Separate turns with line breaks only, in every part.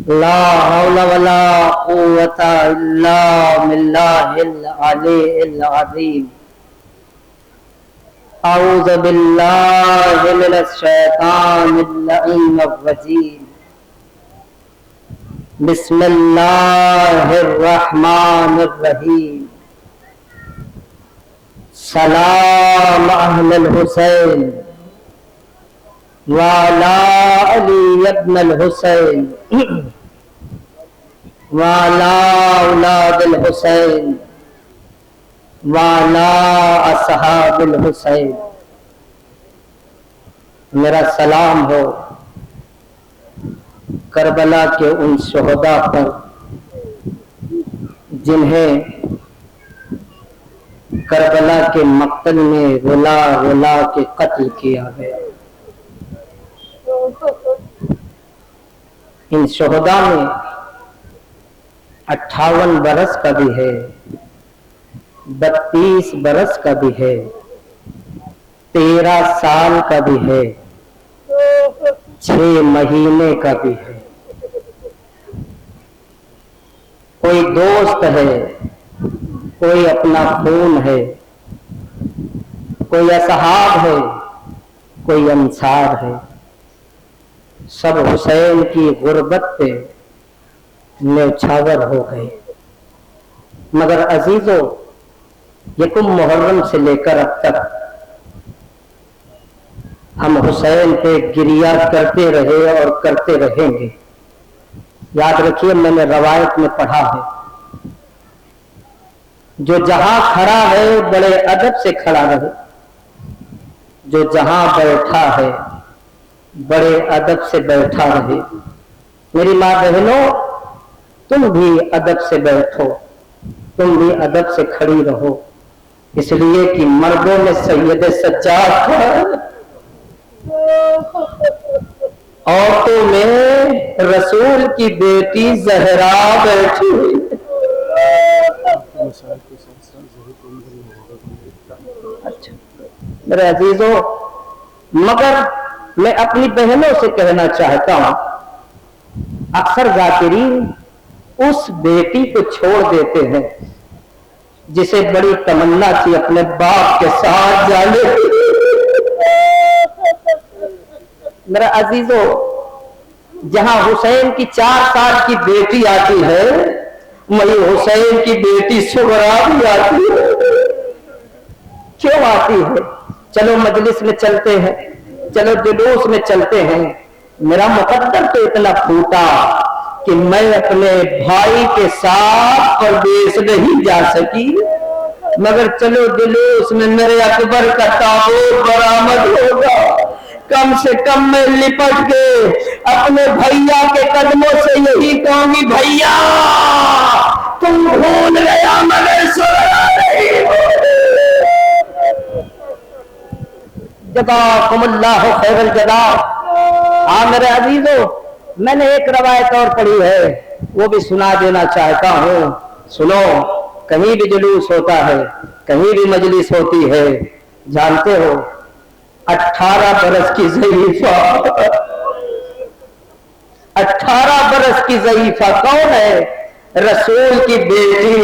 لا حول ولا قوة إلا بالله العلي العظيم أعوذ بالله من الشيطان اللعين الرجيم بسم الله الرحمن الرحيم سلام أهل الحسين وعلى علي ابن الحسين وعلى أولاد الحسين وعلى أصحاب الحسين. میرا سلام ہو کربلا کے ان شہداء پر جنہیں کربلا کے مقتل میں رلا رلا کے قتل کیا گیا. ان شہداء میں 58 برس کا بھی ہے، 32 برس کا بھی ہے، 13 سال کا بھی ہے، 6 مہینے کا بھی ہے. کوئی دوست ہے، کوئی اپنا خون ہے، کوئی اصحاب ہے، کوئی انصار ہے. سب حسین کی غربت پہ نیچھاور ہو گئے. مگر عزیزو، یکم محرم سے لے کر اب تک ہم حسین پہ گریہ کرتے رہے اور کرتے رہیں گے. یاد رکھیے، میں نے روایت میں پڑھا ہے، جو جہاں کھڑا ہے بڑے ادب سے کھڑا رہے، جو جہاں بیٹھا ہے بڑے ادب سے بیٹھا رہے. میری ماں بہنوں، تم بھی ادب سے بیٹھو، تم بھی ادب سے کھڑی رہو، اس لیے کہ مردوں میں سید سجاد ہے، عورتوں میں رسول کی بیٹی زہرا بیٹھی ہوئی. میرے عزیزوں، مگر میں اپنی بہنوں سے کہنا چاہتا ہوں، اکثر ذاکرین اس بیٹی کو چھوڑ دیتے ہیں جسے بڑی تمنا تھی اپنے باپ کے ساتھ جانے کی. میرا عزیزو، جہاں حسین کی 4 سال کی بیٹی آتی ہے وہیں حسین کی بیٹی صغرا بھی آتی ہے. کیوں آتی ہے؟ چلو مجلس میں چلتے ہیں، چلو جلوس میں چلتے ہیں. میرا مقدر تو اتنا پھوٹا کہ میں اپنے بھائی کے ساتھ پردیس نہیں جا سکی، مگر چلو جلوس میں میرے اکبر کا تابوت برآمد ہوگا. کم سے کم میں لپٹ کے اپنے بھیا کے قدموں سے یہی کہوں گی، بھیا تم بھول گیا مگر سنا نہیں بھولے. جزاکم اللہ خیر الجزا. ہاں میرے عزیزو، میں نے ایک روایت اور پڑھی ہے، وہ بھی سنا دینا چاہتا ہوں. سنو، کہیں بھی جلوس ہوتا ہے، کہیں بھی مجلس ہوتی ہے، جانتے ہو 18 برس کی ضعیفہ 18 برس کی ضعیفہ کون ہے؟ رسول کی بیٹی،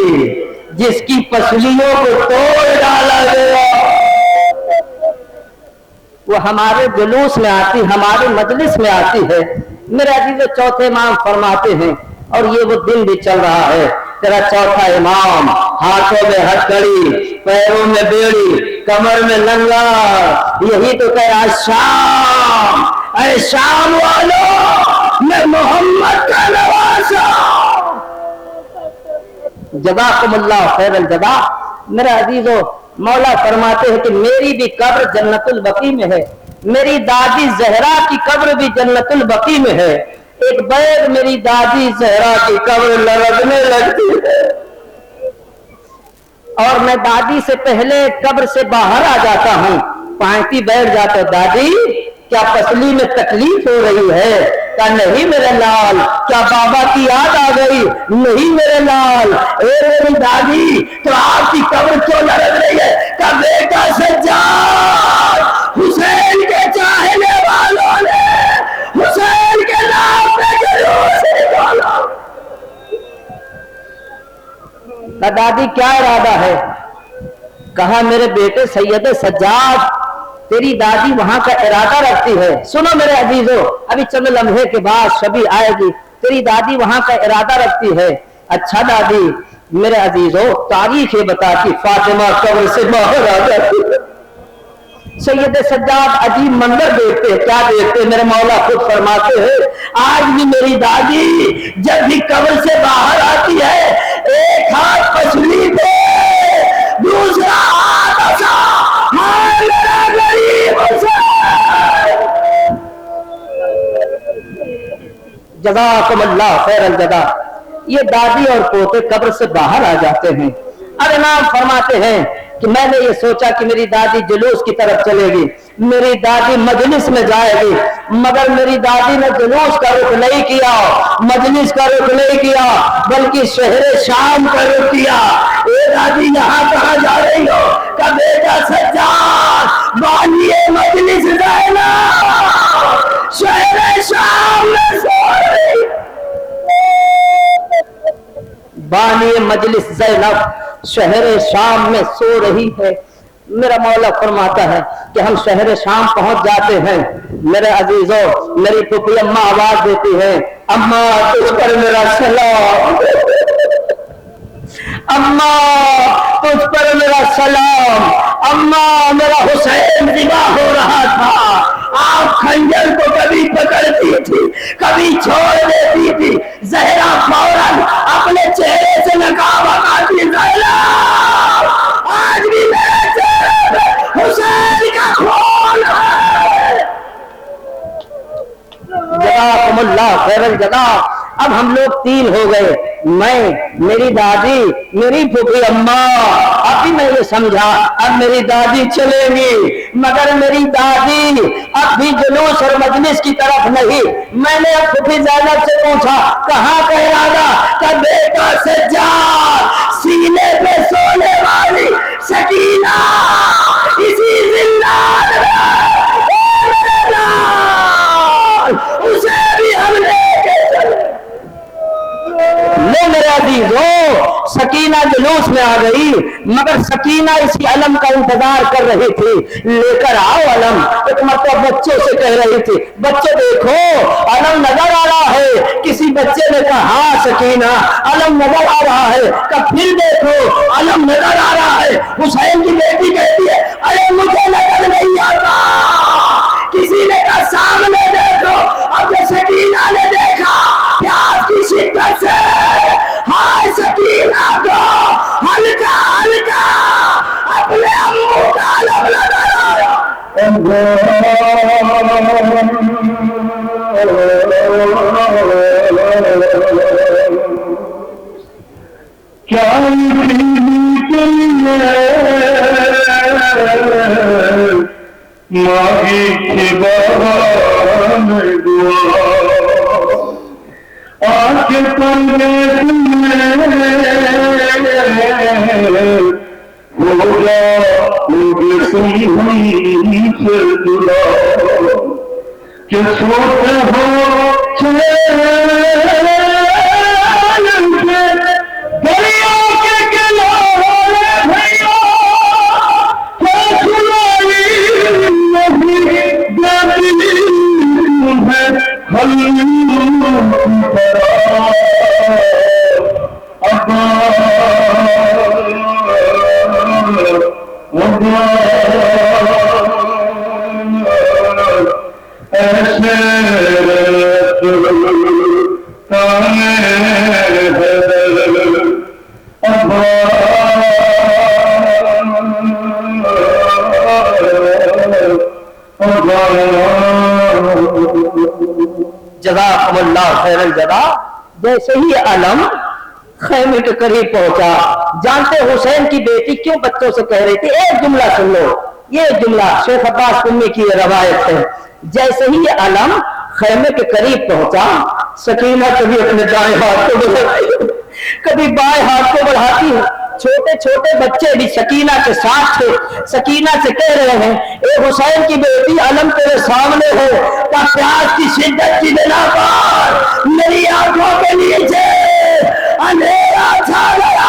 جس کی پسلیوں کو توڑ ڈالا گیا. وہ ہمارے جلوس میں آتی، ہمارے مجلس میں آتی ہے. میرے عزیز، چوتھے امام فرماتے ہیں، اور یہ وہ دن بھی چل رہا ہے، تیرا چوتھا امام ہاتھوں میں ہتھکڑی، پیروں میں بیڑی، کمر میں ننگا، یہی تو کہہ رہا، شام اے شام والو میں محمد کا نواسا. جزاکم اللہ خیر الجزا. میرا عزیزو، مولا فرماتے ہیں کہ میری بھی قبر جنت البقیع میں ہے، میری دادی زہرا کی قبر بھی جنت البقیع میں ہے. ایک بیگ میری دادی زہرا کی قبر لرزنے لگتی ہے، اور میں دادی سے پہلے قبر سے باہر آ جاتا ہوں، پائنٹی بیٹھ جاتا. دادی کیا پسلی میں تکلیف ہو رہی ہے؟ کہا نہیں میرے لال. کیا بابا کی یاد آ گئی؟ نہیں میرے لال. اے میری دادی، تو آپ کی قبر کیوں لرز رہی ہے؟ کہا بیٹا سجاد، حسین کے چاہنے والوں نے حسین کے نام پہ جلوس نکالا. دادی کیا ارادہ ہے؟ کہا میرے بیٹے سید سجاد تیری دادی وہاں کا ارادہ رکھتی ہے. سنو میرے عزیزو ابھی چند لمحے کے بعد شبی آئے گی. تیری دادی وہاں کا ارادہ رکھتی ہے. اچھا دادی میرے عزیزو تاریخ یہ بتاتی فاطمہ قبر سے باہر آ جاتی. سید سجاد عجیب منظر دیکھتے. کیا دیکھتے؟ میرے مولا خود فرماتے ہیں آج بھی میری دادی جب بھی قبر سے باہر آتی ہے ایک ہاتھ پسلی پہ دوسرا ہاتھ ایسا ہائے میرا غریب حسین. جزاکم اللہ خیر الجزا. یہ دادی اور پوتے قبر سے باہر آ جاتے ہیں. اب امام فرماتے ہیں کہ میں نے یہ سوچا کہ میری دادی جلوس کی طرف چلے گی, میری دادی مجلس میں جائے گی, مگر میری دادی نے جلوس کا رخ نہیں کیا, مجلس کا رخ نہیں کیا, بلکہ شہر شام کا رخ کیا. اے دادی یہاں کہاں جا رہی ہو؟ کہ بیٹا سجاد بانی مجلس زینب شہر شام میں سو رہی. بانی مجلس زینب شہر شام میں سو رہی ہے. میرا مولا فرماتا ہے کہ ہم شہر شام پہنچ جاتے ہیں. میرے عزیزوں میری پھوپھی اماں آواز دیتی ہے اماں تجھ پر میرا سلام, اماں تجھ پر میرا سلام. اماں میرا حسین ذبح ہو رہا تھا, آپ خنجر کو کبھی پکڑتی تھی کبھی چھوڑ دیتی تھی. زہرا فوراً اپنے چہرے سے نقاب ہٹاتی. زہرا آج بھی میرے چہرے پہ حسین کا خون ہے. جزاکم اللہ خیر الجزا. اب ہم لوگ 3 ہو گئے, میں, میری دادی, میری پھوپھی اماں. اب بھی میں یہ سمجھا اب میری دادی چلے گی, مگر میری دادی اب بھی جلوس اور مجلس کی طرف نہیں. میں نے اب پھوپھی زینب سے پوچھا کہاں کا ارادہ؟ کہ بیٹا سجاد سینے پہ سونے والی سکینہ اسی زندان اسے بھی ہم لے کے چلے. لے میرے عزیزو سکینہ جلوس میں آ گئی, مگر سکینہ اسی علم کا انتظار کر رہی تھی. لے کر آؤ علم. ایک مرتبہ بچوں سے کہہ رہی تھی بچے دیکھو علم نظر آ رہا ہے. کسی بچے نے کہا ہاں سکینہ علم نظر آ رہا ہے. کہ پھر دیکھو علم نظر آ رہا ہے. حسین کی بیٹی کہتی ہے ارے مجھے نظر نہیں آتا. کسی نے کہا سامنے دیکھو. اب سکینہ نے دیکھا پیاس کی شدت سے ہائے سکینہ کو ہلکا ہلکا اپنے ابو کا علم نظر آیا. کیا ماہی کی بہان دعا آنکھ پردے ہوگا ہوگی تمہیں سے دلا کہ سوتے ہو دریا کے کنارے بھیا جزاکم اللہ خیر الجزا. جیسے ہی علم خیمے کے قریب پہنچا, جانتے حسین کی بیٹی کیوں بچوں سے کہہ رہی تھی؟ ایک جملہ سن لو, یہ جملہ شیخ عباس قمی کی روایت ہے. جیسے ہی یہ علم خیمے کے قریب پہنچا, سکینہ کبھی اپنے دائیں ہاتھ کو بڑھاتی کبھی بائیں ہاتھ کو بڑھاتی ہے. چھوٹے چھوٹے بچے بھی سکینہ کے ساتھ تھے. سکینہ سے کہہ رہے ہیں اے حسین کی بیٹی علم تیرے سامنے ہے. کہ پیاس کی شدت کی بنا پر میری آنکھوں کے نیچے اندھیرا چھا گیا.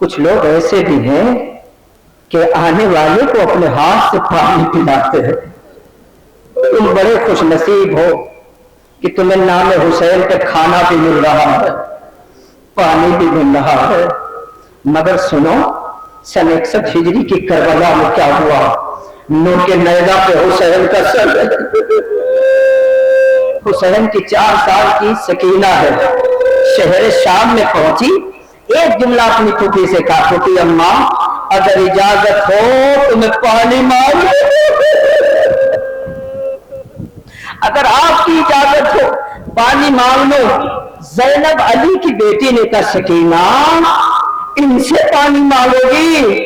کچھ لوگ ایسے بھی ہیں کہ آنے والے کو اپنے ہاتھ سے پانی پلاتے ہیں. تم بڑے خوش نصیب ہو کہ تمہیں نام حسین پہ کھانا بھی مل رہا ہے, پانی بھی مل رہا ہے. مگر سنو, سن 61 ہجری کی کربلا میں کیا ہوا؟ نو کے نیزہ پہ حسین کا سر ہے. حسین کی 4 سال کی سکینہ ہے, شہر شام میں پہنچی, ایک جملہ اپنی پھوپھی سے کہا, پھوپھی اماں اگر اجازت ہو تو میں پانی مانگوں. اگر آپ کی اجازت ہو پانی مانگ لو. زینب علی کی بیٹی نے کہا, سکینہ ان سے پانی مانگو گی؟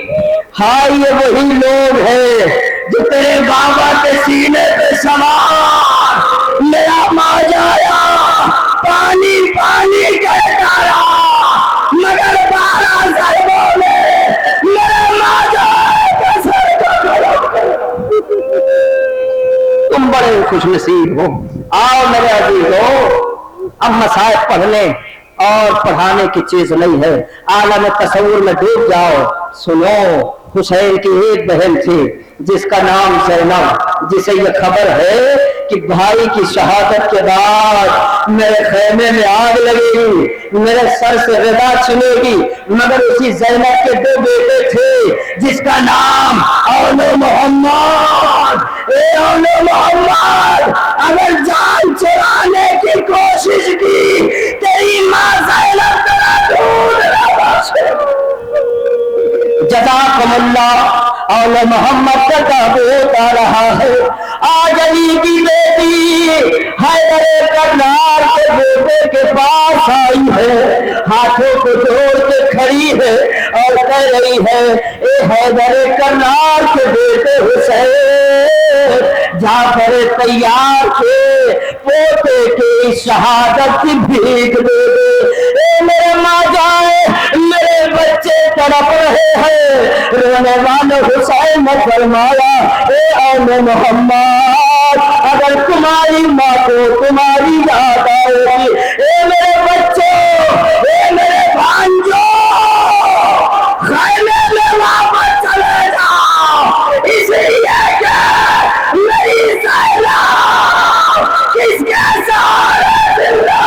ہاں یہ وہی لوگ ہیں جو تیرے بابا کے سینے پہ سوار میرا ماجا آیا پانی پانی کہتا رہا, مگر 12 ضربوں میں میرے ماجا کے سر کو کھڑا. تم بڑے خوش نصیب ہو. آؤ میرے عزیزو, اب مصائب پڑھنے اور پڑھانے کی چیز نہیں ہے, عالم تصور میں ڈوب جاؤ. سنو, حسین کی ایک بہن تھی جس کا نام زینب, جسے یہ خبر ہے کہ بھائی کی شہادت کے بعد میرے خیمے میں آگ لگے گی, میرے سر سے ردا چھنے گی. مگر اسی زینب کے 2 بیٹے تھے جس کا نام اولو محمد. اے اولو محمد, اگر جان چرانے کی کوشش کی تیری ماں زینب تیرا دودھ نہ بخشے. جزاکم اللہ. اولو محمد کا تابوت آ رہا ہے. آج علی کی بیٹی حیدر کرنار کے بیٹے کے پاس آئی ہے, ہاتھوں کو جوڑ کے کھڑی ہے اور کہہ رہی ہے, اے حیدر کرنار کے بیٹے حسین, جعفر طیار کے پوتے کی شہادت کی بھیک دے دے. اے میرے ماں جائے, میرے بچے تڑپ رہے ہیں. رونے والے حسین نے فرمایا, اے اولو محمد اگر تمہاری ماں کو تمہاری یاد آئے گی, اے میرے بچوں, اے میرے بھانجو, خیمے میں واپس چلے جاؤ, اس لیے کہ میری زینب کس کے سارے زندہ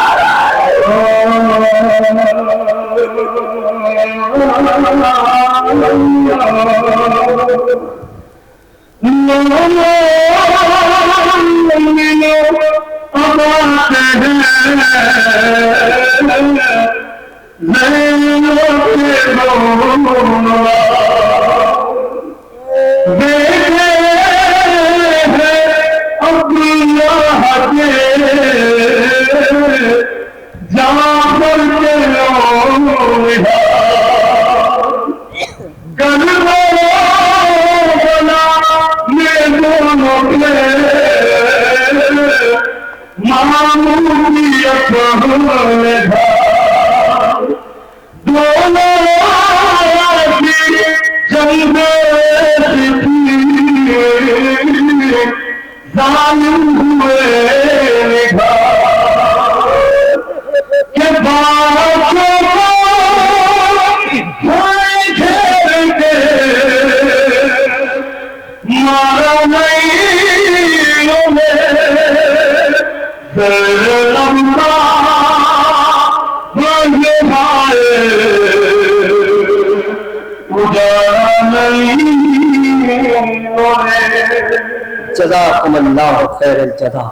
جزاکم اللہ خیر الجزا.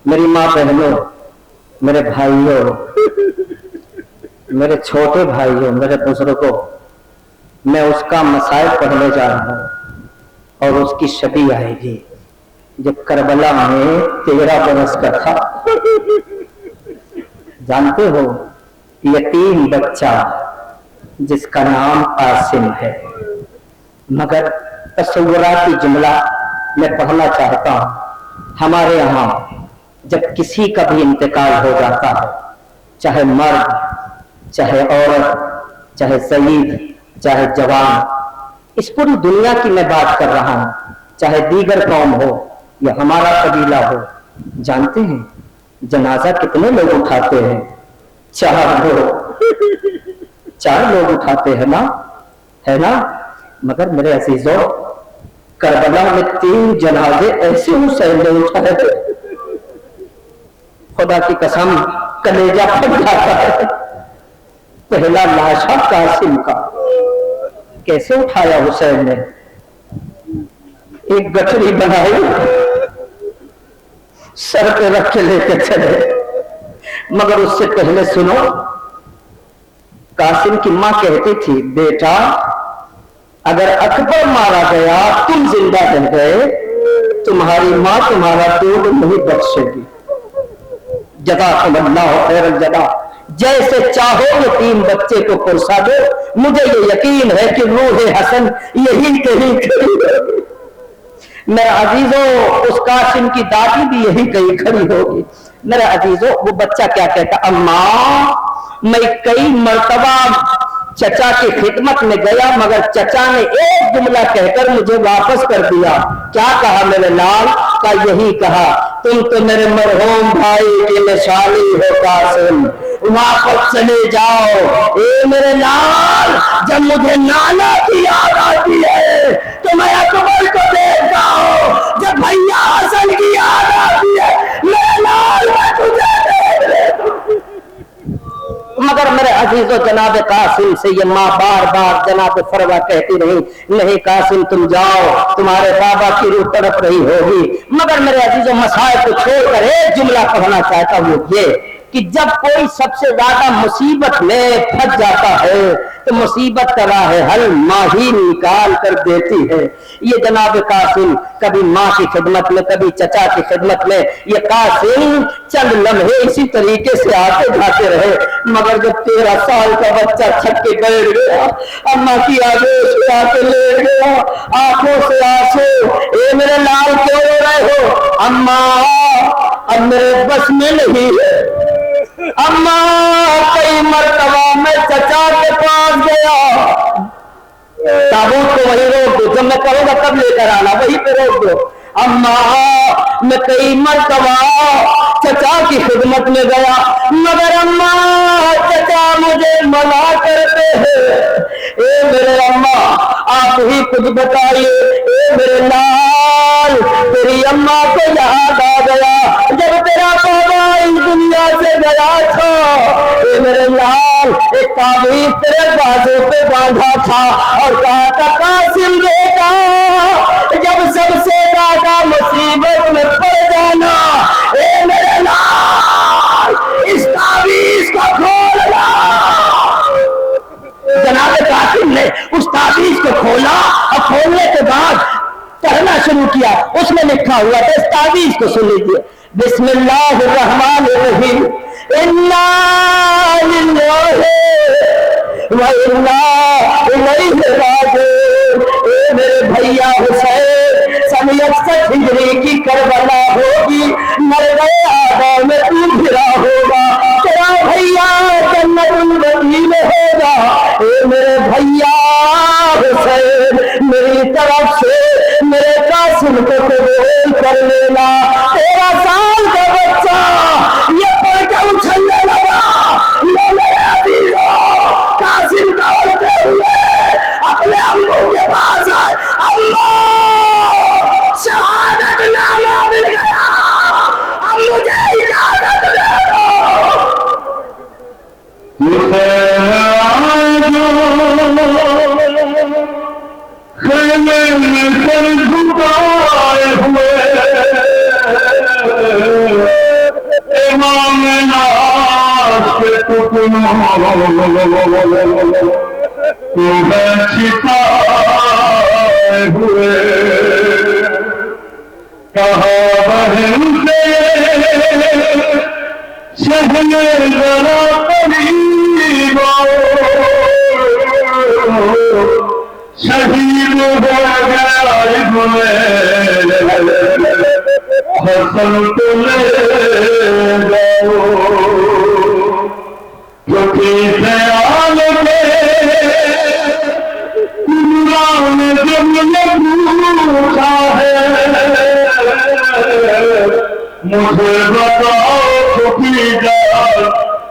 میری ماں بہنوں, میرے بھائیوں, میرے چھوٹے بھائیوں, میرے بزرگوں, میں اس کا مسائل پڑھنے جا رہا ہوں اور اس کی شبی آئے گی جب کربلا میں 13 برس کا تھا. جانتے ہو, یتیم بچہ جس کا نام قاسم ہے. مگر تصوراتی جملہ میں پڑھنا چاہتا ہوں. ہمارے یہاں جب کسی کا بھی انتقال ہو جاتا ہے, چاہے مرد, چاہے عورت, چاہے ضعیف, چاہے جوان, اس پوری دنیا کی میں بات کر رہا ہوں, چاہے دیگر قوم ہو یا ہمارا قبیلہ ہو, جانتے ہیں جنازہ کتنے لوگ اٹھاتے ہیں؟ 4 لوگ. 4 لوگ اٹھاتے ہیں نا. ہے نا. مگر میرے عزیزوں کربلا میں 3 جنازے ایسے حسین نے اٹھائے تھے خدا کی قسم کلیجہ پھٹ جاتا ہے. پہلا لاشا قاسم کا کیسے اٹھایا حسین نے, ایک گٹری بنائی سر پہ رکھ کے لے کے چلے. مگر اس سے پہلے سنو, قاسم کی ماں کہتی تھی بیٹا اگر اکبر مارا گیا تم زندہ رہ گئے تمہاری ماں تمہارا دودھ نہیں بخشے گی. جزاکم اللہ خیر الجزا. جیسے چاہو یہ 3 بچے کو پرسا دو, مجھے یہ یقین ہے کہ روح حسن یہی کہیں کھڑی ہوگی. میرے عزیزوں اس قاسم کی دادی بھی یہی کہیں کھڑی ہوگی. میرے عزیزوں وہ بچہ کیا کہتا, اماں میں کئی مرتبہ چچا کی خدمت میں گیا مگر چچا نے ایک جملہ کہہ کر مجھے واپس کر دیا. کیا کہا میرے لال؟ کا یہی کہا تم تو میرے مرحوم بھائی کی مثالی ہو قاسم, واپس چلے جاؤ. اے میرے لال جب مجھے نانا کی یاد آتی ہے تو میں اکبر کو دیکھتا ہوں, جب بھیا حسن کی یاد آتی ہے میرے لال میں تجھے دیکھ لیتا ہوں. مگر میرے عزیزو جناب قاسم سے یہ ماں بار بار جناب فروا کہتی رہی نہیں قاسم تم جاؤ تمہارے بابا کی روح تڑپ رہی ہوگی. مگر میرے عزیزو مسائل کو چھوڑ کر ایک جملہ پڑھنا چاہتا ہوں یہ کہ جب کوئی سب سے زیادہ مصیبت میں پھنس جاتا ہے تو مصیبت کا راہ حل ماں ہی نکال کر دیتی ہے. یہ جناب قاسم کبھی ماں کی خدمت میں کبھی چچا کی خدمت میں, یہ قاسم چند لمحے اسی طریقے سے آتے جاتے رہے. مگر جب 13 سال کا بچہ چھک کے بیٹھ گیا, اماں کی آگوش پہ آ کے لیٹ گیا, آنکھوں سے آنسو, اے میرے لال کیوں رو رہے ہو؟ اماں اب میرے بس میں نہیں ہے. اماں کئی مرتبہ میں چچا کے پاس گیا, تابوت کو وہی روک دو, جب میں کہوں گا تب لے کر آنا, وہی پہ روک دو. اماں میں کئی مرتبہ چچا کی خدمت میں گیا مگر اماں چچا مجھے منع کرتے ہیں. اے میرے اماں آپ ہی کچھ بتائیے. اے میرے لال تیری اماں کو یاد آ گیا جب تیرا بابا اس دنیا سے گیا تھا. اے میرے لال ایک تعویذ تیرے بازو پہ باندھا تھا اور کہا تھا قاسم بیٹا جب سب سے زیادہ مصیبت میں پڑ جانا اے میرے لال اس تعویذ کو کھولنا. جناب قاسم نے اس تعویذ کو کھولا اور کھولنے کے بعد پڑھنا شروع کیا. اس میں لکھا ہوا تھا, اس تعویذ کو سن لیجیے, بسم اللہ الرحمن الرحیم انا للہ و انا الیہ راجعون. اے میرے بھیا حسین 61 ہجری کی کربلا ہوگی, مر گئے آبا میں تو گھرا ہوگا, تیرا بھیا جنت البقیع میں ہوگا. اے میرے بھیا حسین میری طرف سے میرے قاسم کو قبول کر لینا. 13 سال کا بچہ یہ پڑھ کے اچھلنے لگا. یہ میرے عزیزوں قاسم دوڑتے ہوئے اپنے ابو کے پاس آئے, اللہ شہادت نامہ مل گیا, اب مجھے اجازت دے دو.
خیمے میں سر جھکائے ہوئے امام ناز کے ٹکڑوں کو میں چھپائے ہوئے کہا بہن سے شہنے ذرا قریب آؤ, شہید ہو گیا ابن حسن کو لے جاؤ. کیونکہ خیال میں عمران جب نے پوچھا ہے مجھے بتاؤ چھپی جان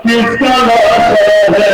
کس کا لاشا ہے.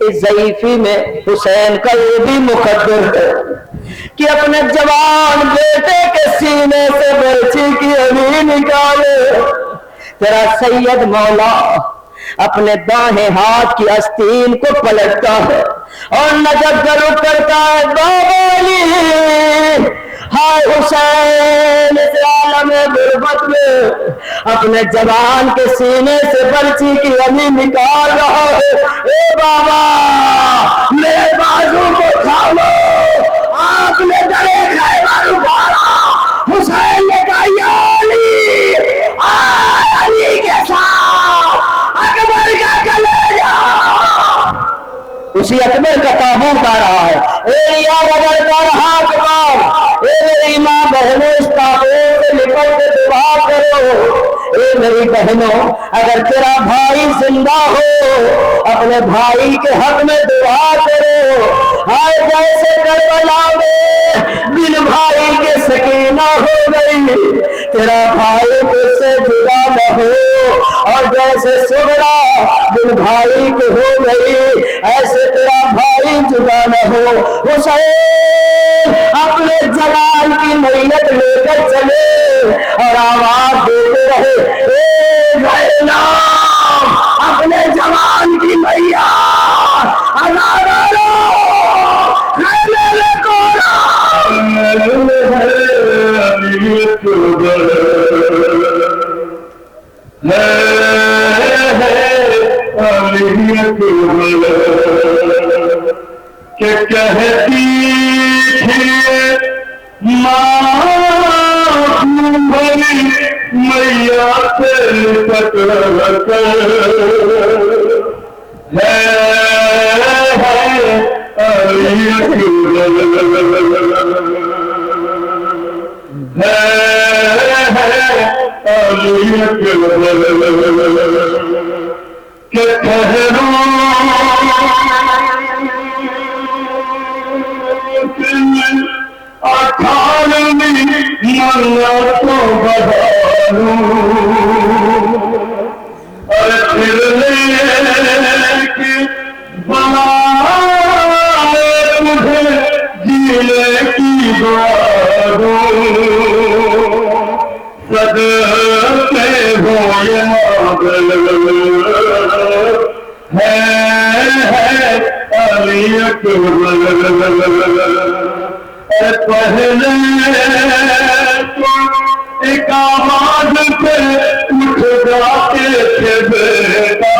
اس ضعیفی میں حسین کا یہ بھی مقدر ہے کہ اپنے جوان بیٹے کے سینے سے برچی کی امی نکالے. تیرا سید مولا اپنے دائیں ہاتھ کی آستین کو پلٹتا ہے اور نظر کرو کرتا ہے بابا علی ہائے حسین اس عالم غربت میں اپنے جوان کے سینے سے برچی کی امی نکال رہا ہے. اے بابا میرے بازو کو تھامو. آپ نے ڈرے خیبر ابھارا. حسین نے کہا یا علی علی کے ساتھ اکبر کا کلیجہ. اسی اکبر کا تابوت آ رہا ہے. اے یار اگر کا رہا اکبر اے میری ماں بہنوں اس تابوت سے لپٹ کے دعا کرو. اے میری بہنوں اگر تیرا بھائی زندہ ہو اپنے بھائی کے حق میں دعا کرو. ہائے جیسے کربلا میں بن بھائی کے سکینہ ہو گئی تیرا بھائی تجھ سے جدا نہ ہو. اور جیسے سغرا بن بھائی کے ہو گئی ایسے تیرا بھائی جدا نہ ہو. حسین اپنے جلال کی میت لے کر چلے اور آواز دیتے رہے اے زینب اپنے جوان کی میت
کہ کہتی تھی ماں بھری میاں سے لپٹ کر علی کہ اٹھارہویں منت کو بدالوں اور پھر لے کے بنائے تجھے جینے کی دعا دوں. صدقے ہو یہ مغل ہے علی اکبر. پہلے تو ایک آواز پہ اٹھ جاتے تھے بیٹا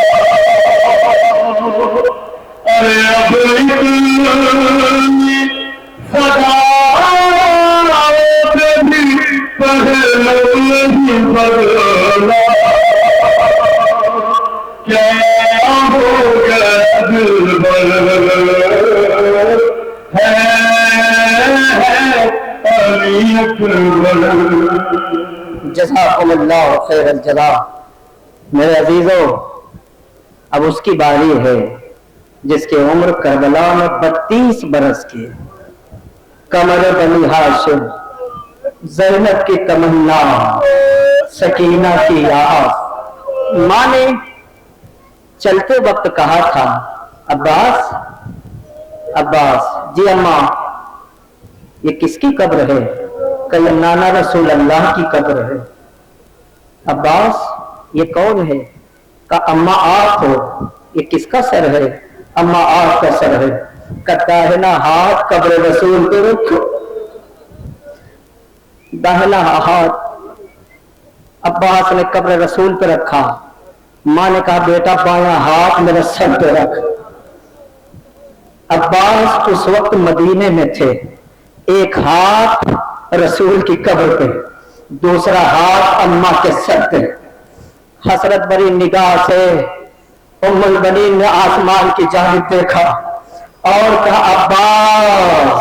ارے اب اتنی صدا بھی پہلے نہیں بدلا. کیا ہو گیا دل بر
جزاکم اللہ خیر الجزا. میرے عزیزوں اب اس کی باری ہے جس کی عمر کربلا میں 32 برس کی. قمر بنی ہاشم زینب کی تمنا سکینہ کی آس. ماں نے چلتے وقت کہا تھا عباس عباس. جی اماں یہ کس کی قبر ہے؟ کہ نانا رسول اللہ کی قبر ہے. عباس یہ کون ہے؟ کہ اماں آپ ہو. یہ کس کا سر ہے؟ اماں آپ کا سر ہے. کہ داہنا ہاتھ قبر رسول پہ رکھو. داہنا ہاتھ عباس نے قبر رسول پہ رکھا. ماں نے کہا بیٹا بایاں ہاتھ میرے سر پہ رکھ. عباس اس وقت مدینے میں تھے. ایک ہاتھ رسول کی قبر پہ دوسرا ہاتھ اماں کے سر پہ. حسرت بری نگاہ سے ام البنین نے آسمان کی جانب دیکھا اور کہا عباس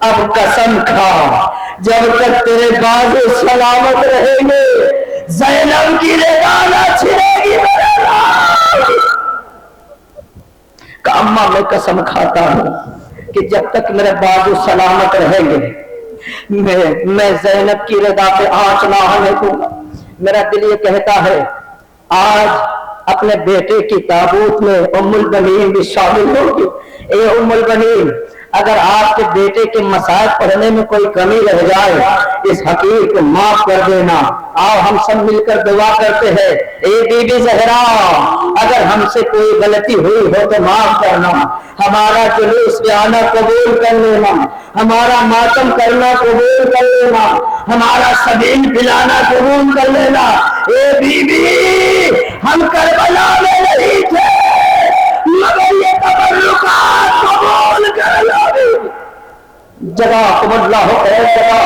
اب قسم کھا جب تک تیرے بازو سلامت رہیں گے زینب کی رضا نہ چھنے گی میرے نام. کہ اماں میں قسم کھاتا ہوں کہ جب تک میرے بازو سلامت رہیں گے میں زینب کی رضا پہ آنچ نہ ہونے دوں گا. میرا دل یہ کہتا ہے آج اپنے بیٹے کی تابوت میں ام البنین بھی شامل ہوگی. اے ام البنین، اگر آپ کے بیٹے کے مسائل پڑھنے میں کوئی کمی رہ جائے اس حقیر کو معاف کر دینا. آؤ ہم سب مل کر دعا کرتے ہیں. اے بی بی زہرا، اگر ہم سے کوئی غلطی ہوئی ہو تو معاف کرنا. ہمارا جلوس پہ آنا قبول کر لینا، ہمارا ماتم کرنا قبول کر لینا، ہمارا سبیل پلانا قبول کر لینا. اے بی بی، ہم کربلا میں نہیں تھے مگر یہ تبرکات قبول کر لو. جگہ تم اللہ ہو خیر جگہ.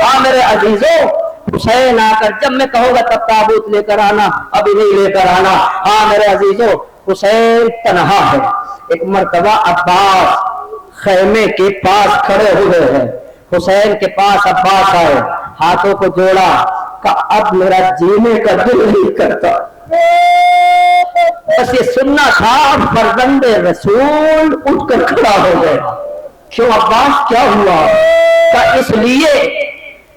ہاں میرے عزیزوں، حسین آ کر جب میں کہوں گا تب تابوت لے کر آنا، ابھی نہیں لے کر آنا. ہاں میرے عزیزوں، حسین تنہا ہے. ایک مرتبہ عباس خیمے کے پاس کھڑے ہوئے ہیں. حسین کے پاس عباس آئے، ہاتھوں کو جوڑا، کہا اب میرا جینے کا دل نہیں کرتا. بس یہ سننا تھا. فرزند رسول اٹھ کر کھڑا ہو گئے. کیوں عباس، کیا ہوا؟ کہ اس لیے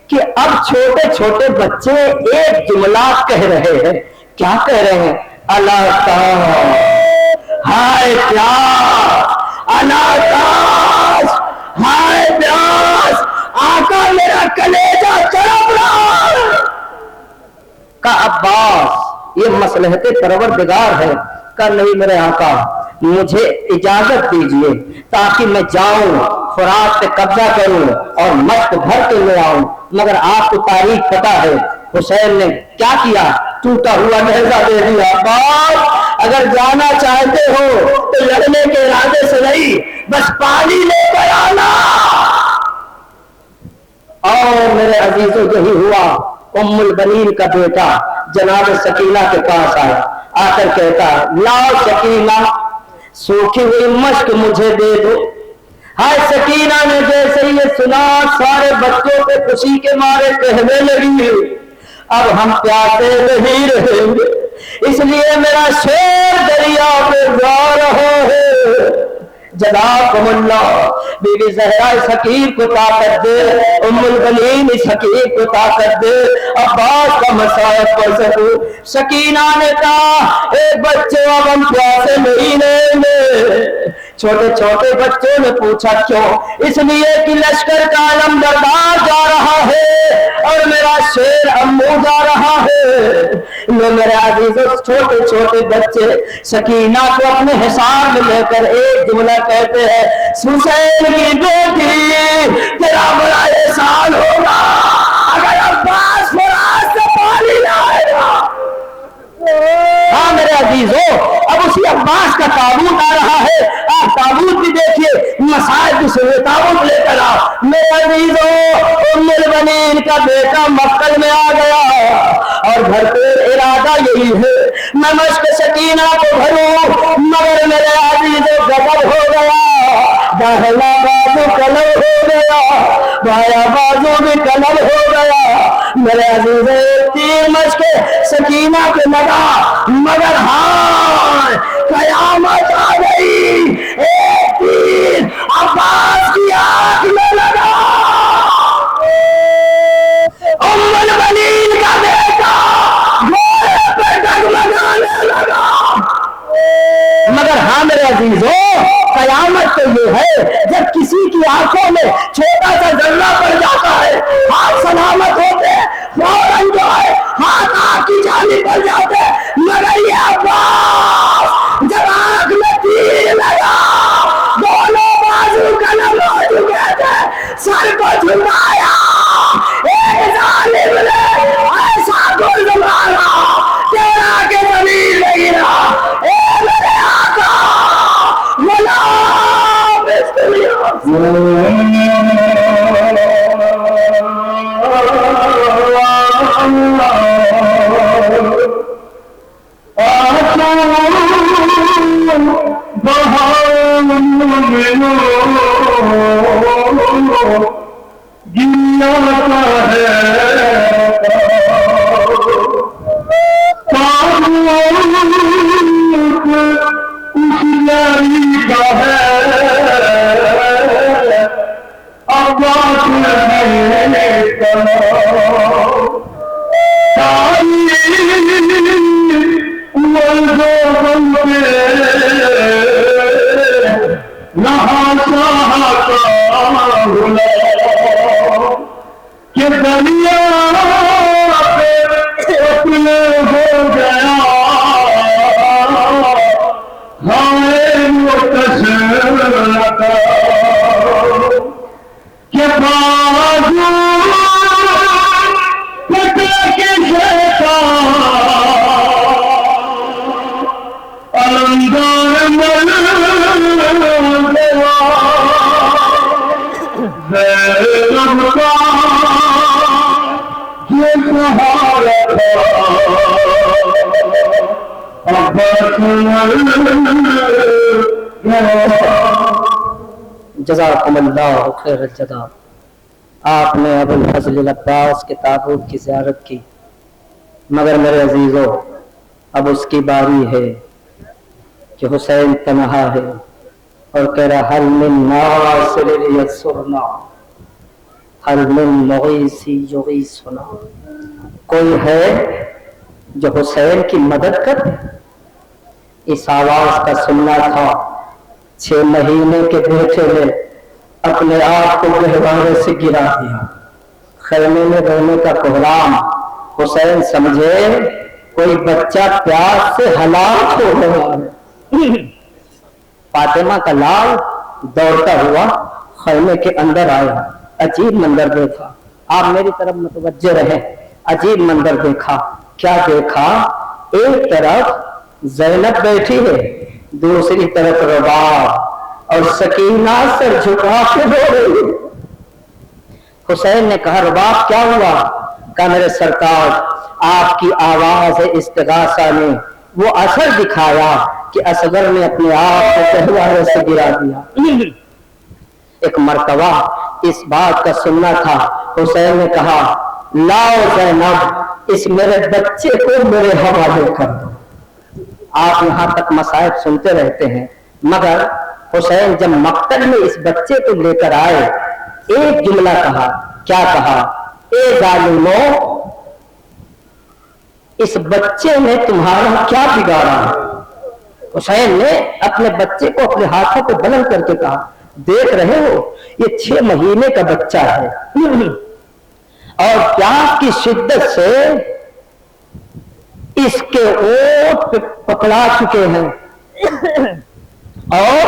کہ اب چھوٹے چھوٹے بچے ایک جملہ کہہ رہے ہیں. کیا کہہ رہے ہیں؟ اللہ ہائے پیاس، اللہ تاش ہائے پیاس، آقا میرا کلیجہ تڑپ رہا ہے. کہ عباس یہ مصلحت پروردگار ہے. کہ نہیں میرے آقا، مجھے اجازت دیجئے تاکہ میں جاؤں فرات پہ قبضہ کروں اور مشق بھر کے لے آؤں. مگر آپ کو تاریخ پتا ہے حسین نے کیا کیا؟ ٹوٹا ہوا لہجہ دے دیا. عباس اگر جانا چاہتے ہو تو لڑنے کے ارادے سے نہیں، بس پانی لے کر آنا. اور میرے عزیزوں یہی ہوا. ام البنین کا بیٹا جناب سکینہ کے پاس آیا، آ کر کہتا ہے لاؤ سکینہ، سوکھی ہوئی مشق مجھے دے دو. ہائے سکینہ نے جیسے یہ سنا سارے بچوں کو خوشی کے مارے کہنے لگی اب ہم پیاسے نہیں رہیں گے، اس لیے میرا شیر دریا پہ جا رہا ہے. جزاکم اللہ. بی بی زہرا اس حقیر کو طاقت دے، ام البنین اس حقیر کو طاقت دے، عباس کا مسائل کر سکو. سکینہ نے کہا اے بچے اب ہم پیاسے نہیں رہیں گے. چھوٹے چھوٹے بچوں نے پوچھا کیوں؟ اس لیے کہ لشکر کا علم بردار جا رہا ہے اور میرا شیر امو جا رہا ہے. میرے عزیزوں چھوٹے چھوٹے بچے سکینہ کو اپنے حساب میں لے کر ایک جملہ کہتے ہیں حسین کی بیٹی تیرا بڑا احسان ہوگا اگر عباس فرات سے پانی لائے گا. ہاں میرے عزیزوں، اب اسی عباس کا تابوت آ رہا ہے. آپ تابوت بھی دیکھیے، مسائل کی سنیے، تابوت لے کر آؤ. میرے عزیزوں، ام البنین کا بیٹا مکہ میں آ گیا اور بھرپور ارادہ یہی ہے میں مشق سکینہ کو بھروں، مگر میرے عزیزوں غضب ہو گیا. داہنا بازو قلم ہو گیا، بایاں بازو بھی قلم ہو گیا. میرے عزیزوں تیر مشق سکینہ کے لگا، مگر ہاں قیامت آ گئی. ایک تیر عباس کی آنکھ میں لگا. ام البنین کا بیٹا گھوڑے پہ ڈگمگانے لگا. مگر ہاں میرے عزیزوں، قیامت تو یہ ہے جب کسی کی آنکھوں میں چھوٹا سا ذرہ پڑ جاتا ہے، ہاتھ سلامت ہوتے فوراً جو ہے ہاتھ آنکھ کی جانب پڑ جاتے. مگر یہ عباس جب آنکھ میں تیر لگا دونوں بازو قلم ہو چکے تھے، سر کو جھکایا. ایک ظالم نے ایسا گرد مارا تیرا کہ زمین میں گرا. اے میرے آقا غلام
نہا چاہتا بھلا کہ دریا پہ اپنے ہو گیا ہائے متصل لگا کہ بازو پکڑ کے شیطان علمدار مل گیا زینب کا یہ سہارا
جزاکم اللہ خیر الجزا۔ آپ نے ابو الفضل العباس کے تابوت کی زیارت کی، مگر میرے عزیزو اب اس کی باری ہے کہ حسین تنہا ہے اور کہہ رہا حل من ناصر ینصرنا حل من مغیث یغیثنا، کوئی ہے جو حسین کی مدد کرے؟ اس آواز کا سننا تھا 6 مہینے کے بیٹے نے اپنے آپ کو گہوارے سے گرا دیا، خیمے میں رہنے کا کوہرام۔ حسین سمجھے کوئی بچہ پیاس سے ہلاک ہو گیا ہے۔ فاطمہ کا لال دوڑتا ہوا خیمے کے اندر آیا، عجیب منظر دیکھا۔ آپ میری طرف متوجہ رہیں، عجیب منظر دیکھا۔ کیا دیکھا؟ ایک طرف زینب بیٹھی ہے، دوسری طرف رباب اور سکینہ سر جھکا کے رو رہی ہے۔ حسین نے کہا رباب کیا ہوا؟ کہا میرے سرکار آپ کی آواز استغاثہ نے وہ اثر دکھایا کہ اصغر نے اپنے آپ کو گہوارے سے گرا دیا۔ ایک مرتبہ اس بات کا سننا تھا، حسین نے کہا لاؤ زینب اس میرے بچے کو میرے حوالے کر دو۔ آپ یہاں تک مصائب سنتے رہتے ہیں، مگر حسین جب مقتل میں اس بچے کو لے کر آئے ایک جملہ کہا۔ کیا کہا؟ اے ظالمو اس بچے نے تمہارا کیا بگاڑا؟ حسین نے اپنے بچے کو اپنے ہاتھوں کو بلند کر کے کہا دیکھ رہے ہو یہ 6 مہینے کا بچہ ہے اور پیاس کی شدت سے اس کے اونٹ پکڑا چکے ہیں اور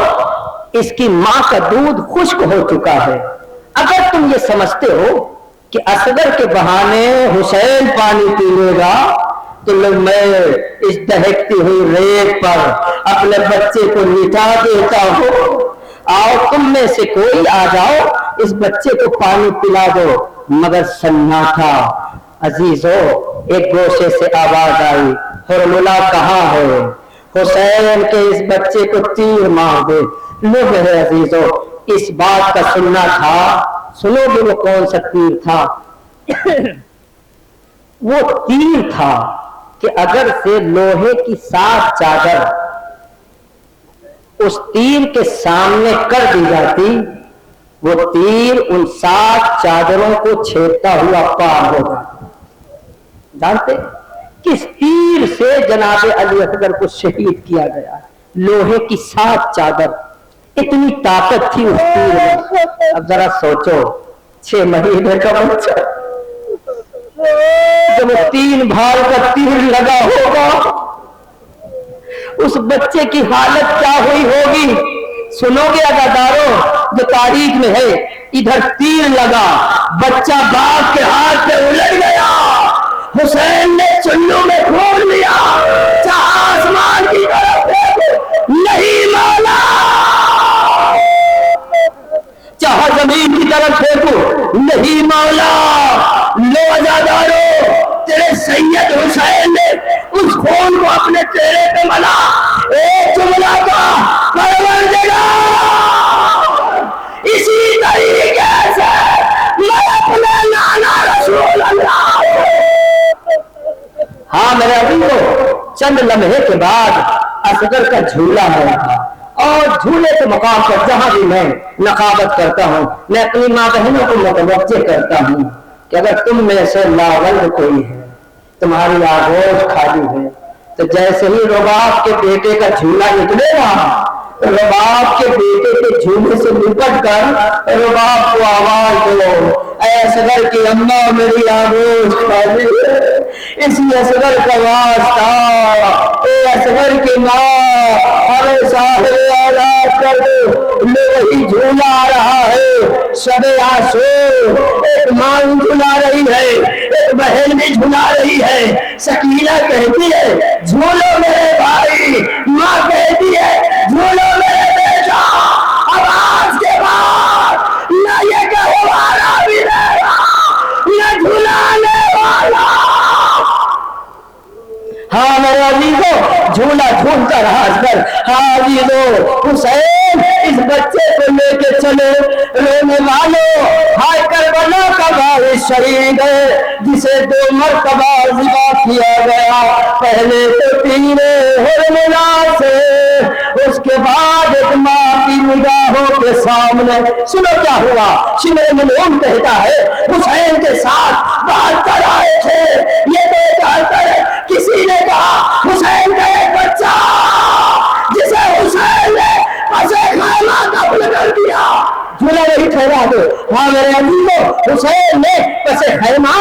اس کی ماں کا دودھ خشک ہو چکا ہے۔ اگر تم یہ سمجھتے ہو کہ اصغر کے بہانے حسین پانی پی لے گا تو میں اس دہکتی ہوئی ریت پر اپنے بچے کو لٹا دیتا ہوں۔ آؤ تم میں سے کوئی آ جاؤ اس بچے کو پانی پلا دو۔ مگر سناٹا۔ عزیزو ایک گوشے سے آواز آئی حرملہ کہاں ہے؟ حسین کے اس بچے کو تیر مار دے۔ لو میرے عزیزو اس بات کا سننا تھا، سنو گے وہ کون سا تیر تھا؟ وہ تیر تھا کہ اگر سے لوہے کی 7 چادر اس تیر کے سامنے کر دی جاتی وہ تیر ان 7 چادروں کو چھیدتا ہوا پار ہوگا۔ جانتے کس تیر سے جناب علی اصغر کو شہید کیا گیا؟ لوہے کی 7 چادر، اتنی طاقت تھی اس تیر میں۔ اب ذرا سوچو 6 مہینے کا بچہ جب 3 بھال کا تیر لگا ہوگا اس بچے کی حالت کیا ہوئی ہوگی؟ سنو گے اداداروں جو تاریخ میں ہے، ادھر تیر لگا، بچہ باپ کے ہاتھ پہ الٹ گیا، حسین نے چلو میں کھول لیا، چاہے آسمان کی طرف دیکھو نہیں مولا، چاہے زمین کی طرف دیکھو نہیں مولا۔ لو ازادارو تیرے سید حسین نے اس خون کو اپنے چہرے پہ ملا، ایک جملہ کا پروردگار اسی طریقے سے میں اپنے نانا رسول اللہ۔ ہاں میرے عزیزو چند لمحے کے بعد اصغر کا جھولا ہوا تھا اور جھولے کے مقام پر جہاں بھی میں نقابت کرتا ہوں میں اپنی ماں بہنوں کو متوجہ کرتا ہوں کہ اگر تم میں سے لاول کوئی ہے، تمہاری آغوش خالی ہے، تو جیسے ہی رباب کے بیٹے کا جھولا نکلے گا، رباب کے بیٹے کے جھولے سے لپٹ کر رباب کو آواز دو، اے اصغر کی اماں میری آگوش خالی ہے، اسی اصغر کا واسطہ، اے اصغر کی ماں ہمیں ساحل آزاد کر دو، لے وہی جھولا آ رہا ہے، شب آسو ایک ماں جھلا رہی ہے، ایک بہن بھی جھلا رہی ہے، سکینہ کہتی ہے جھولو میرے بھائی، ماں کہتی ہے جھولو میرے بیٹا، اب آج کے بعد نہ یہ کہنے والا بھی رہے گا نہ جھلانے والا۔ ہاں میرے عزیزو، جھولا جھولتا رہا اصغر۔ ہاں عزیزو، حسین اس بچے کو لے کے چلے، رونے والوں ہائے کربلا کا باعث شہید ہے جسے 2 مرتبہ ذبح کیا گیا، پہلے تو تیر ہرملا سے، اس کے بعد ایک ماں کی نگاہوں کے سامنے۔ سنو کیا ہوا، شمر ملعون کہتا ہے حسین کے ساتھ بات کر آئے تھے، یہ دیکھ کر کسی نے کہا حسین کا ایک بچہ جسے حسین نے پسے خیمہ دفن کر دیا، جھولا نہیں ٹھہرا دو۔ ہاں میرے عزیزو، حسین نے پسے خیمہ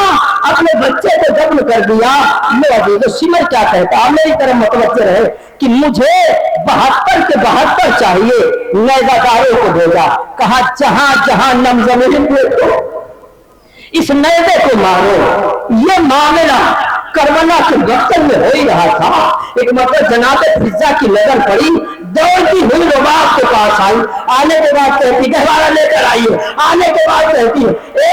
اپنے بچے کو دفن کر دیا۔ میرے عزیزو، سمر کیا کہتا، میری طرف متوجہ رہے کہ مجھے 72 کے 72 چاہیے، نیزہ داروں کو بھیجا، کہا جہاں جہاں نم زمین دیکھو اس نیزے کو مارو۔ یہ معاملہ کربلا کے مقتل میں ہو ہی رہا تھا، ایک مرتبہ جناب فضا کی نظر پڑی، دوڑتی ہوئی رباب کے پاس آئی، آنے کے بعد کہتی گہوارہ لے کر آئیے، آنے کے بعد کہتی اے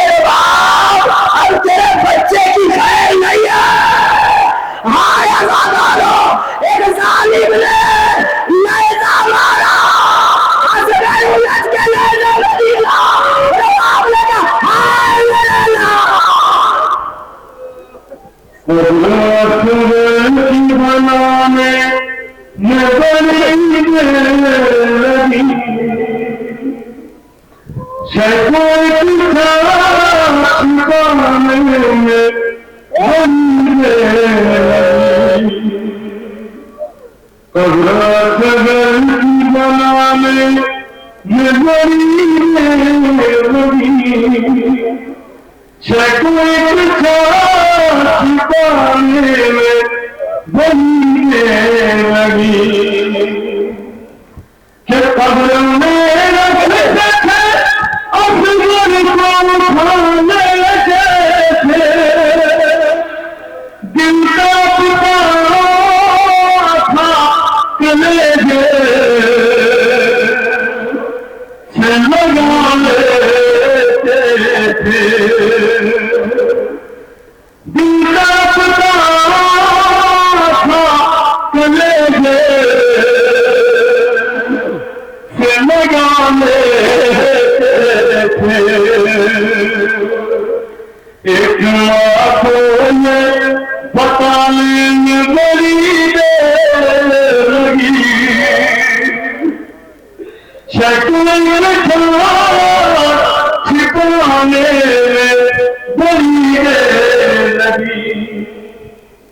رباب اب تیرے بچے کی خیر نہیں ہے، ہائے عزادارو ایک ظالم نے نیزہ مارا، اصغر الٹ کے نیزے میں دیلا، رباب نے کہا ہائے میرے اللہ۔
کی بنانے میں بنی لگی، شیطان کی چھپانے میں بنی لگی، قبر کی بنانے میں بنی لگی، شیطان کی چھپانے میں بننے لگی، کہ قبر میں رکھتے تھے اصغر کو اٹھانے لگے تھے، دل کا پکارا تھا کلیجے سے لگا لیتے تھے، دل کا پکارا تھا کلیجے سے لگا لیتے تھے، ایک ماں کو یہ بتانے میں بڑی دیر لگی، شیطان چھپانے میں بڑی دیر لگی۔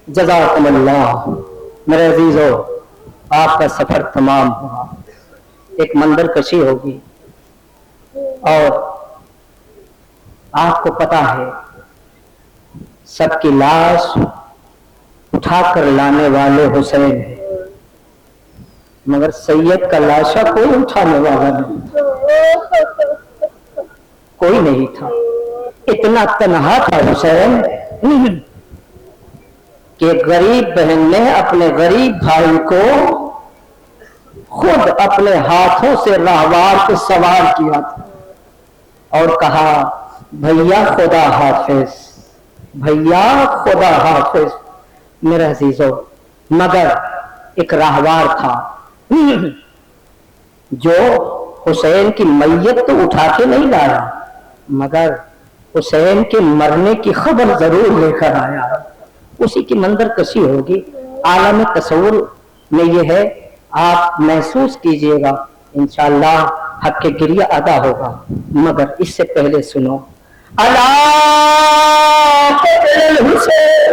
جزاکم اللہ۔ میرے عزیزو، آپ کا سفر تمام ہوا، ایک منظر کشی ہوگی، اور آپ کو پتا ہے سب کی لاش اٹھا کر لانے والے حسین ہیں، مگر سید کا لاشا کوئی اٹھانے والا نہیں، کوئی نہیں تھا، اتنا تنہا تھا حسین کہ غریب بہن نے اپنے غریب بھائی کو خود اپنے ہاتھوں سے راہوار کو سوار کیا تھا اور کہا بھیا خدا حافظ، بھیا خدا حافظ۔ میرے عزیزو، مگر ایک راہوار تھا جو حسین کی میت تو اٹھا کے نہیں لایا، مگر حسین کے مرنے کی خبر ضرور لے کر آیا، اسی کی منظر کشی ہوگی۔ عالم تصور میں یہ ہے، آپ محسوس کیجئے گا، انشاءاللہ حق کے گریہ ادا ہوگا، مگر اس سے پہلے سنو، اللہ قتل الحسین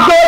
2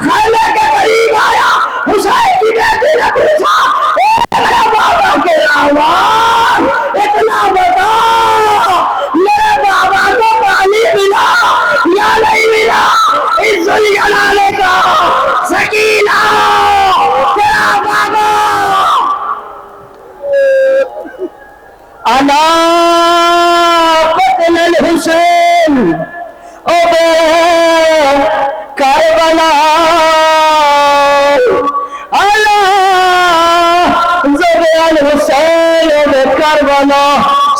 خیمے کے قریب آیا. حسین کی بیٹی نے پوچھا اے میرے بابا کے احوال اتنا بتا, میرے بابا کو پانی ملا یا نہیں ملا؟ اس ذوالجلالہ کا سکینہ تیرا بابا انا قتل الحسین ابے کربلا انا ذبح الحسین ابے کربلا.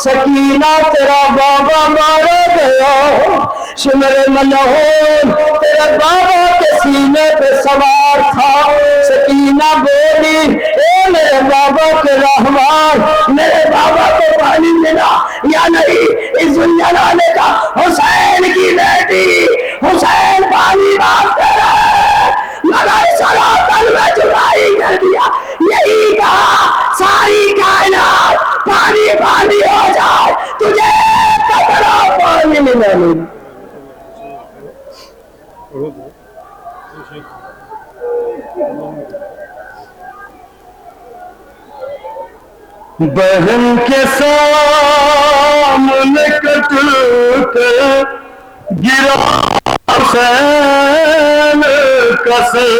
سکینہ تیرا بابا مارا گیا, شمر ملعون تیرے بابا کے سینے پہ سوار تھا. سکینہ بولی اے میرے بابا کے رحمان, میرے بابا کو پانی ملا یا نہیں؟ اس ذوالجلالہ کا حسین کی بیٹی حسین پانی مانگتے رہے مگر سراتل میں جدائی کر دیا. یہی کہا ساری کائنات پانی پانی ہو جائے, تجھے قطرہ پانی ملا نہیں.
بہن کے سامنے کٹ کر گرا حسین کا سر,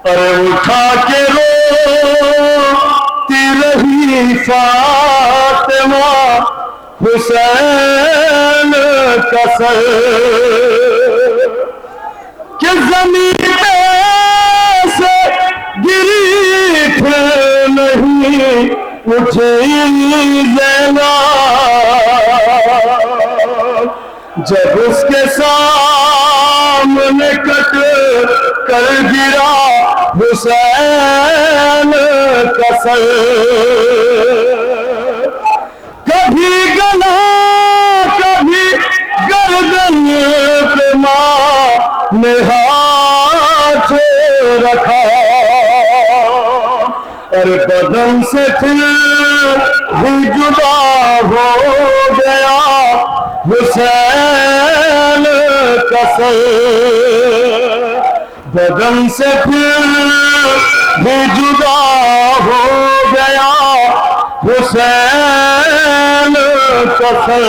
ارے اٹھا کے روتی رہی فاطمہ حسین کا سر, کہ زمین پہ سے گری پھر نہیں اٹھی زینب, جب اس کے سامنے کٹ کر گرا حسین کا سر. کبھی گلا کبھی گردن پہ ماں نے ہاتھ رکھا, اور بدن سے پھر بھی جدا ہو گیا حسین کا سر. بدن سے پھر بھی جدا ہو گیا حسین کا سر.